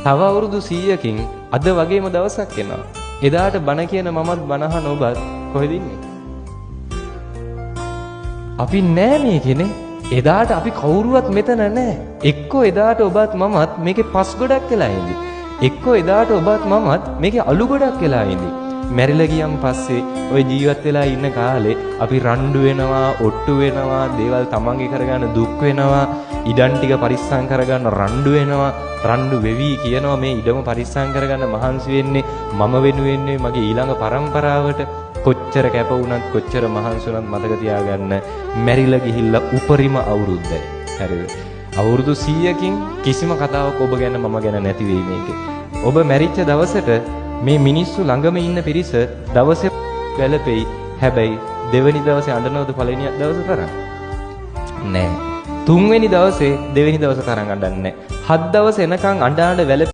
තව අවුරුදු 100කින් අද වගේම දවසක් එනවා. එදාට බණ කියන මමත් බණ අහන ඔබත් කොහෙද ඉන්නේ? අපි නෑ මේකනේ. එදාට අපි කවුරුවත් මෙතන නෑ. එක්කෝ එදාට ඔබත් මමත් මේකේ පස් ගොඩක් වෙලා ඉඳි. එක්කෝ එදාට ඔබත් මමත් මේකේ අලු ගොඩක් වෙලා ඉඳි. මැරිලා ගියන් පස්සේ ওই ජීවත් වෙලා ඉන්න කාලේ අපි රණ්ඩු වෙනවා, ඔට්ටු වෙනවා, දේවල් තමන්ගේ කරගන්න දුක් වෙනවා, ඉඩම් ටික පරිස්සම් කරගන්න රණ්ඩු වෙනවා, රණ්ඩු වෙවි කියනවා මේ ඉඩම පරිස්සම් කරගන්න මහන්සි වෙන්නේ මම වෙනුවෙන් මගේ ඊළඟ පරම්පරාවට. කොච්චර කැප වුණත් කොච්චර මහන්සි වුණත් මතක තියාගන්න මැරිලා ගිහිල්ලා උපරිම අවුරුද්දයි. හරිද? අවුරුදු 100කින් කිසිම කතාවක් ඔබ ගැන මම ගැන නැති වෙයි මේකේ. ඔබ මැරිච්ච දවසට මේ මිනිස්සු ළඟම ඉන්න පිරිස දවසේ වැළපෙයි. හැබැයි දෙවෙනි දවසේ අඬනවද පළවෙනි දවසේ තරම්? නෑ. තුන්වෙනි දවසේ දෙවෙනි දවසේ තරම් අඬන්නේ නෑ. 7 දවස් එනකන් අඬ වැළපෙයි.